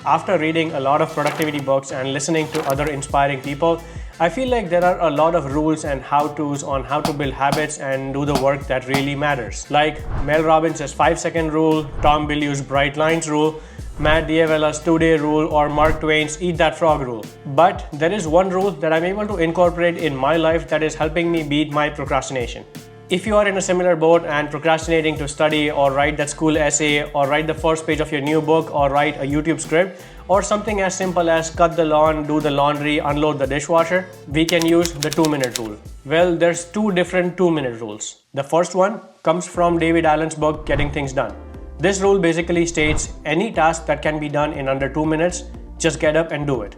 After reading a lot of productivity books and listening to other inspiring people, I feel like there are a lot of rules and how-tos on how to build habits and do the work that really matters. Like Mel Robbins' 5-second rule, Tom Bilyeu's bright lines rule, Matt D'Avella's 2-day rule, or Mark Twain's eat that frog rule. But there is one rule that I'm able to incorporate in my life that is helping me beat my procrastination. If you are in a similar boat and procrastinating to study or write that school essay or write the first page of your new book or write a YouTube script or something as simple as cut the lawn, do the laundry, unload the dishwasher, we can use the 2-minute rule. Well, there's 2 different 2-minute rules. The first one comes from David Allen's book, Getting Things Done. This rule basically states any task that can be done in under 2 minutes, just get up and do it.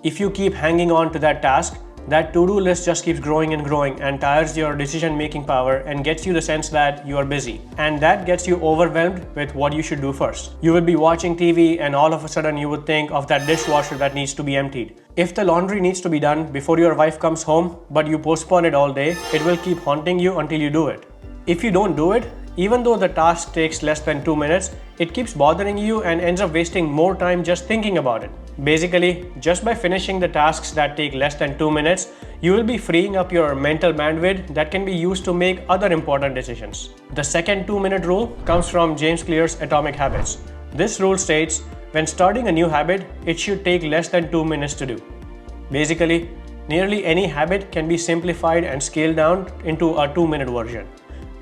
If you keep hanging on to that task, that to-do list just keeps growing and tires your decision-making power and gets you the sense that you are busy. And that gets you overwhelmed with what you should do first. You will be watching TV and all of a sudden you would think of that dishwasher that needs to be emptied. If the laundry needs to be done before your wife comes home, but you postpone it all day, it will keep haunting you until you do it. If you don't do it, even though the task takes less than 2 minutes, it keeps bothering you and ends up wasting more time just thinking about it. Basically, just by finishing the tasks that take less than 2 minutes, you will be freeing up your mental bandwidth that can be used to make other important decisions. The second 2-minute rule comes from James Clear's Atomic Habits. This rule states, when starting a new habit, it should take less than 2 minutes to do. Basically, nearly any habit can be simplified and scaled down into a 2-minute version.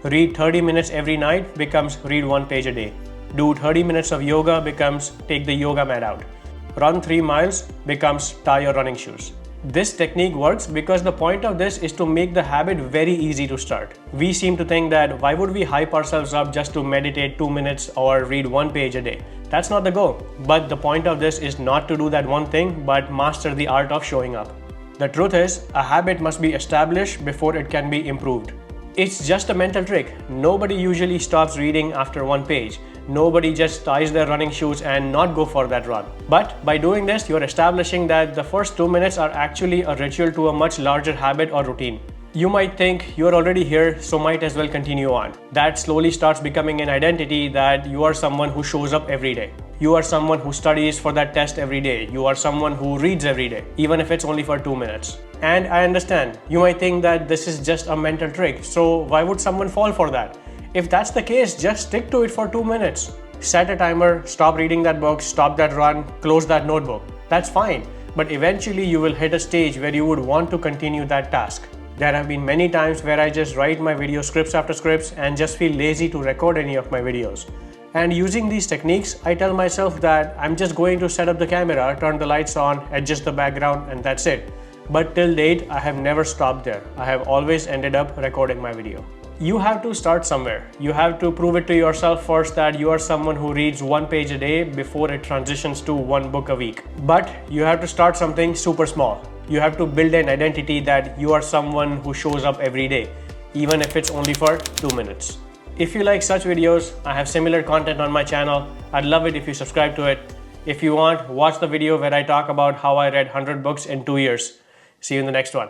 Read 30 minutes every night becomes read 1 page a day. Do 30 minutes of yoga becomes take the yoga mat out. Run 3 miles becomes tie your running shoes. This technique works because the point of this is to make the habit very easy to start. We seem to think that why would we hype ourselves up just to meditate 2 minutes or read 1 page a day? That's not the goal. But the point of this is not to do that one thing, but master the art of showing up. The truth is, a habit must be established before it can be improved. It's just a mental trick. Nobody usually stops reading after 1 page. Nobody just ties their running shoes and not go for that run. But by doing this, you're establishing that the first 2 minutes are actually a ritual to a much larger habit or routine. You might think you're already here, so might as well continue on. That slowly starts becoming an identity that you are someone who shows up every day. You are someone who studies for that test every day. You are someone who reads every day, even if it's only for 2 minutes. And I understand, you might think that this is just a mental trick, so why would someone fall for that? If that's the case, just stick to it for 2 minutes. Set a timer, stop reading that book, stop that run, close that notebook. That's fine, but eventually you will hit a stage where you would want to continue that task. There have been many times where I just write my video scripts after scripts and just feel lazy to record any of my videos. And using these techniques, I tell myself that I'm just going to set up the camera, turn the lights on, adjust the background, and that's it. But till date, I have never stopped there. I have always ended up recording my video. You have to start somewhere. You have to prove it to yourself first that you are someone who reads 1 page a day before it transitions to 1 book a week. But you have to start something super small. You have to build an identity that you are someone who shows up every day, even if it's only for 2 minutes. If you like such videos, I have similar content on my channel. I'd love it if you subscribe to it. If you want, watch the video where I talk about how I read 100 books in 2 years. See you in the next one.